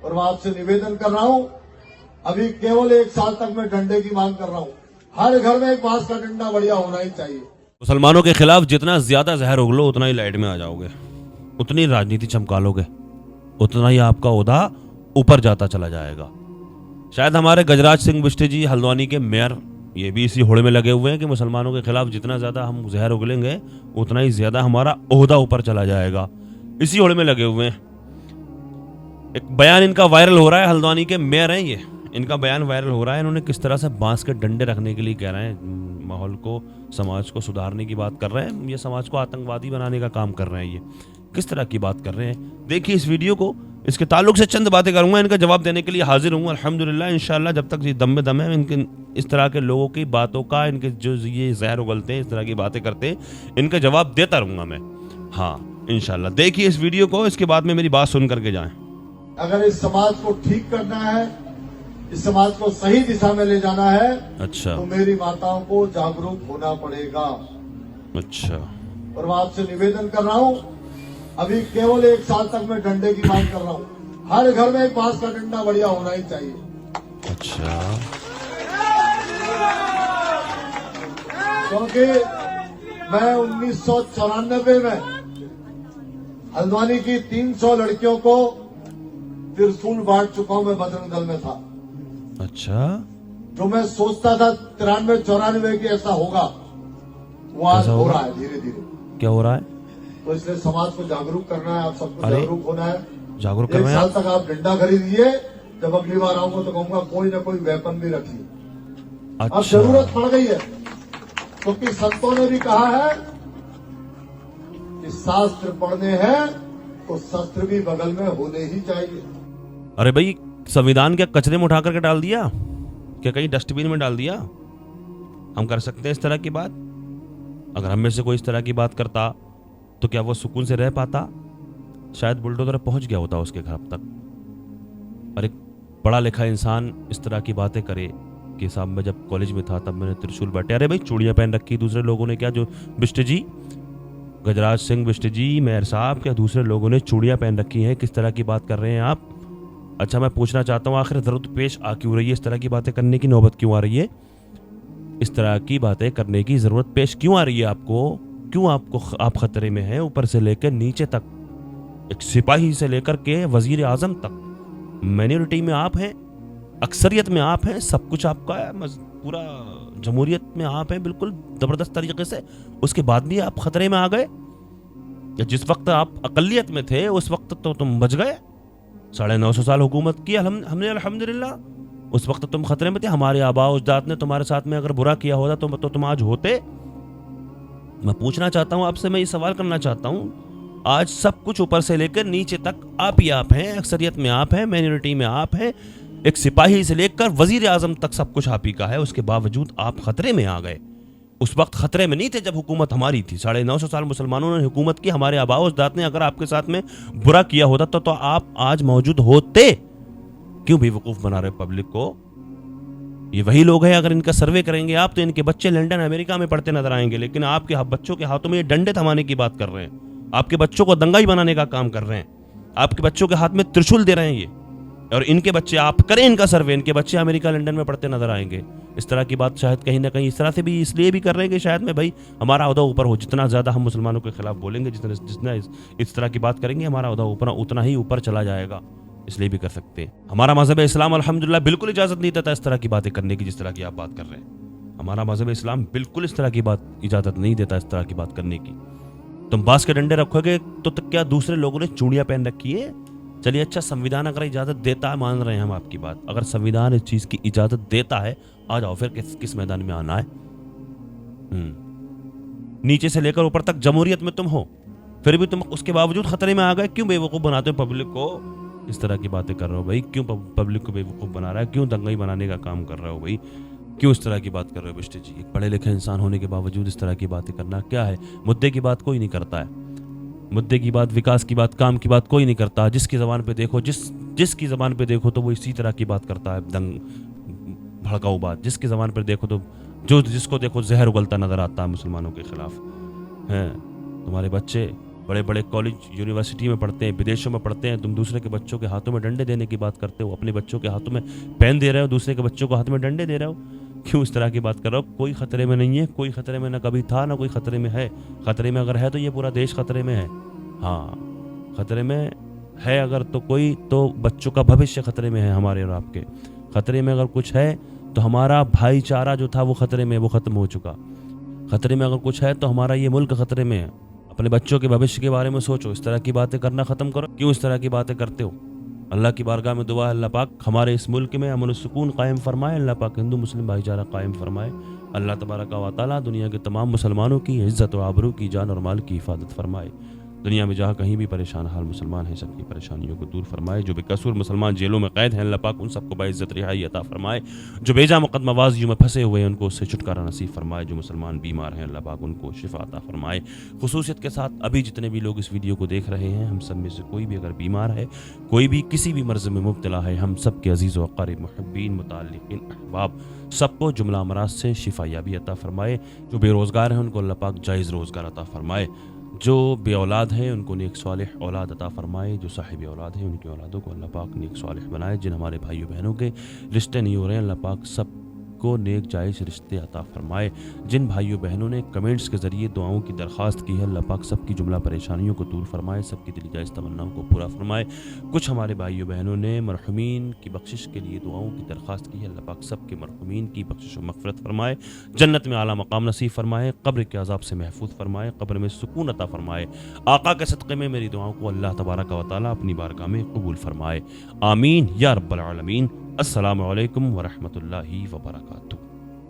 और मैं आपसे निवेदन कर रहा हूं, अभी केवल 1 साल तक मैं डंडे की मांग कर रहा हूं। हर घर में एक बांस का डंडा बढ़िया होना ही चाहिए। मुसलमानों के खिलाफ जितना ज्यादा जहर उगलो उतना ही लाइट में आ जाओगे, उतनी राजनीति चमका लोगे, उतना ही आपका ओहदा ऊपर जाता चला जाएगा। शायद हमारे गजराज सिंह बिष्ट जी हल्द्वानी के मेयर ये भी इसी होड़ में लगे हुए हैं कि मुसलमानों के खिलाफ जितना ज्यादा हम जहर उगलेंगे उतना ही ज्यादा हमारा ओहदा ऊपर चला जाएगा। इसी होड़ में लगे हुए हैं। एक बयान इनका वायरल हो रहा है, हल्द्वानी के मेयर हैं ये, इनका बयान वायरल हो रहा है। इन्होंने किस तरह से बांस के डंडे रखने के लिए कह रहे हैं, माहौल को समाज को सुधारने की बात कर रहे हैं, ये समाज को आतंकवादी बनाने का काम कर रहे हैं। ये किस तरह की बात कर रहे हैं, देखिए इस वीडियो को। इसके ताल्लुक से चंद बातें करूंगा, इनका जवाब देने के लिए हाजिर हूँ अल्हम्दुलिल्लाह। इंशाल्लाह जब तक ये दम में दम है, इनके इस तरह के लोगों की बातों का, इनके जो ये जहर उगलते हैं, इस तरह की बातें करते हैं, इनका जवाब देता रहूंगा मैं। हाँ इंशाल्लाह देखिए इस वीडियो को, इसके बाद में मेरी बात सुन करके जाएं। अगर इस समाज को ठीक करना है, इस समाज को सही दिशा में ले जाना है, अच्छा तो मेरी माताओं को जागरूक होना पड़ेगा। अच्छा और मैं आपसे निवेदन कर रहा हूं, अभी केवल 1 साल तक मैं डंडे की मांग कर रहा हूं। हर घर में एक बांस का डंडा बढ़िया होना ही चाहिए। अच्छा क्योंकि मैं 1994 में हल्द्वानी की 300 लड़कियों को त्रिशूल बांट चुका हूं। मैं बजरंग दल में था। अच्छा जो मैं सोचता था 93-94 की ऐसा होगा, वो आज हो रहा है धीरे धीरे। क्या हो रहा है? तो इसलिए समाज को जागरूक करना है, आप सबको अरे, जागरूक होना है। जागरूक 1 करना साल है। तक आप डंडा खरीदिए, जब अगली बार आऊंगा तो कहूंगा कोई ना कोई वेपन भी रखिए। अब अच्छा जरूरत पड़ गई है, क्योंकि संतों ने भी कहा है कि शास्त्र पढ़ने हैं तो शस्त्र भी बगल में होने ही चाहिए। अरे भाई, संविधान क्या कचरे में उठा करके डाल दिया? क्या कहीं डस्टबिन में डाल दिया? हम कर सकते हैं इस तरह की बात? अगर हम में से कोई इस तरह की बात करता तो क्या वो सुकून से रह पाता? शायद बुलडोजर पहुंच गया होता उसके घर तक। और एक पढ़ा लिखा इंसान इस तरह की बातें करे कि साहब मैं जब कॉलेज में था तब मैंने त्रिशूल बांटे। अरे भाई, चूड़ियां पहन रखी दूसरे लोगों ने, क्या जो बिष्ट जी, गजराज सिंह बिष्ट जी मेयर साहब, क्या दूसरे लोगों ने चूड़ियां पहन रखी हैं? किस तरह की बात कर रहे हैं आप? अच्छा मैं पूछना चाहता हूँ, आखिर जरूरत पेश आ क्यों रही है? इस तरह की बातें करने की नौबत क्यों आ रही है? इस तरह की बातें करने की जरूरत पेश क्यों आ रही है आपको? क्यों आप खतरे में हैं? ऊपर से लेकर नीचे तक, एक सिपाही से लेकर के वजीर आजम तक, माइनॉरिटी में आप हैं, अक्सरियत में आप हैं, सब कुछ आपका है, पूरा जमहूरियत में आप हैं बिल्कुल जबरदस्त तरीके से। उसके बाद भी आप खतरे में आ गए। या जिस वक्त आप अकलियत में थे उस वक्त तो तुम बच गए। 950 साल हुकूमत की हमने अल्हम्दुलिल्लाह। उस वक्त तुम खतरे में थे। हमारे आबा उजदाद ने तुम्हारे साथ में अगर बुरा किया होता तो तुम आज होते। मैं पूछना चाहता हूं आपसे, मैं ये सवाल करना चाहता हूं, आज सब कुछ ऊपर से लेकर नीचे तक आप ही आप हैं, अक्सरियत में आप हैं, माइनॉरिटी में आप हैं, एक सिपाही से लेकर वजीर आजम तक सब कुछ आप ही का है। उसके बावजूद आप खतरे में आ गए। उस वक्त खतरे में नहीं थे जब हुकूमत हमारी थी। 950 साल मुसलमानों ने हुकूमत की, हमारे आबा उजदाद ने अगर आपके साथ में बुरा किया होता तो आप आज मौजूद होते। क्यों बेवकूफ बना रहे पब्लिक को? ये वही लोग हैं, अगर इनका सर्वे करेंगे आप तो इनके बच्चे लंदन अमेरिका में पढ़ते नजर आएंगे, लेकिन आपके बच्चों के हाथों में ये डंडे थमाने की बात कर रहे हैं, आपके बच्चों को दंगाई बनाने का काम कर रहे हैं, आपके बच्चों के हाथ में त्रिशूल दे रहे हैं ये। और इनके बच्चे, आप करें इनका सर्वे, इनके बच्चे अमेरिका लंदन में पढ़ते नजर आएंगे। इस तरह की बात शायद कहीं ना कहीं इस तरह से भी इसलिए भी कर रहे हैं कि शायद में भाई हमारा ओहदा ऊपर हो। जितना ज्यादा हम मुसलमानों के खिलाफ बोलेंगे, जितना इस तरह की बात करेंगे, हमारा ओहदा ऊपर उतना ही ऊपर चला जाएगा। इसलिए भी कर सकते हैं। हमारा मजहब इस्लाम अल्हम्दुलिल्लाह बिल्कुल इजाजत नहीं देता इस तरह की बातें करने की, जिस तरह की आप बात कर रहे हैं। हमारा मजहब इस्लाम बिल्कुल इस तरह की बात इजाजत नहीं देता, इस तरह की बात करने की। तुम बांस के डंडे रखोगे तो क्या दूसरे लोगों ने चूड़ियां पहन रखी है? चलिए अच्छा, संविधान अगर इजाजत देता है, मान रहे हैं हम आपकी बात, अगर संविधान इस चीज की इजाजत देता है, आ जाओ फिर किस मैदान में आना है। नीचे से लेकर ऊपर तक जमहूरियत में तुम हो, फिर भी तुम उसके बावजूद खतरे में आ गए। क्यों बेवकूफ बनाते हो पब्लिक को? इस तरह की बातें कर रहे हो भाई? क्यों पब्लिक को बेवकूफ बना रहा है? क्यों दंगाई बनाने का काम कर रहे हो भाई? क्यों इस तरह की बात कर रहे हो बिष्ट जी? एक पढ़े लिखे इंसान होने के बावजूद इस तरह की बातें करना क्या है? मुद्दे की बात कोई नहीं करता है। मुद्दे की बात, विकास की बात, काम की बात कोई नहीं करता। जिसकी जबान पे देखो, जिसकी जबान पे देखो तो वो इसी तरह की बात करता है, भड़काऊ बात। जिसकी जबान पर देखो तो जिसको देखो जहर उगलता नजर आता है मुसलमानों के खिलाफ। हैं तुम्हारे बच्चे बड़े बड़े कॉलेज यूनिवर्सिटी में पढ़ते हैं, विदेशों में पढ़ते हैं, तुम दूसरे के बच्चों के हाथों में डंडे देने की बात करते हो, अपने बच्चों के हाथों में पेन दे रहे हो, दूसरे के बच्चों को हाथ में डंडे दे रहे हो। क्यों इस तरह की बात कर रहे हो? कोई खतरे में नहीं है, कोई खतरे में ना कभी था ना कोई खतरे में है। खतरे में अगर है तो ये पूरा देश खतरे में है। हाँ, खतरे में है अगर तो कोई, तो बच्चों का भविष्य खतरे में है हमारे और आपके। खतरे में अगर कुछ है तो हमारा भाईचारा जो था वो खतरे में, वो खत्म हो चुका। खतरे में अगर कुछ है तो हमारा ये मुल्क खतरे में है। अपने बच्चों के भविष्य के बारे में सोचो, इस तरह की बातें करना खत्म करो। क्यों इस तरह की बातें करते हो? अल्लाह की बारगाह में दुआ है, अल्लाह पाक हमारे इस मुल्क में अमन सुकून कायम फरमाए, अल्लाह पाक हिंदू मुस्लिम भाईचारा कायम फरमाए। अल्लाह तबारक व तआला दुनिया के तमाम मुसलमानों की इज्जत और आबरू की, जान और माल की हिफाजत फरमाए। दुनिया में जहाँ कहीं भी परेशान हाल मुसलमान हैं, सबकी परेशानियों को दूर फरमाए। जो बेकसूर मुसलमान जेलों में कैद हैं, अल्लाह पाक उन सबको बाइज्जत रिहाई अता फरमाए। जो बेजा मुकदमाबाजियों में फंसे हुए हैं उनको उससे छुटकारा नसीब फरमाए। जो मुसलमान बीमार हैं, अल्लाह पाक उनको शिफा अता फरमाए। खुसूसियत के साथ अभी जितने भी लोग इस वीडियो को देख रहे हैं, हम सब में से कोई भी अगर बीमार है, कोई भी किसी भी मर्ज में मुब्तला है, हम सब के अजीज़ व क़रीब मुहिब्बीन मुताल्लिक़ीन अहबाब सबको जुमला अमराज से शिफा याबी अता फरमाए। जो बेरोज़गार हैं उनको अल्लाह पाक जायज़ रोज़गार अता फरमाए। जो बे औलाद हैं उनको नेक सालिह औलाद अता फरमाए। जो साहिब औलाद हैं उनकी औलादों को अल्लाह पाक नेक सालिह बनाए। जिन हमारे भाइयों बहनों के रिश्ते नहीं हो रहे हैं, अल्लाह पाक सब को नेक जायज़ रिश्ते अता फरमाए। जिन भाइयों बहनों ने कमेंट्स के ज़रिए दुआओं की दरख्वास्त की है, अल्लाह पाक सबकी जुमला परेशानियों को दूर फरमाए, सबकी दिली जायज़ तमन्नाओं को पूरा फरमाए। कुछ हमारे भाइयों बहनों ने मरहुमीन की बख्शिश के लिए दुआओं की दरख्वास्त की है, अल्लाह पाक सबके मरहुमीन की बख्शिश और मग़फ़िरत फरमाए, जन्नत में आला मकाम नसीब फरमाए, कब्र के अज़ाब से महफूज फरमाए, कब्र में सुकून अता फरमाए। आका के सदक़े में मेरी दुआओं को अल्लाह तबारक व तआला अपनी बारगाह में कबूल फरमाए। आमीन या रब्बल आलमीन। अस्सलामु अलैकुम व रहमतुल्लाहि व बरकातुहू।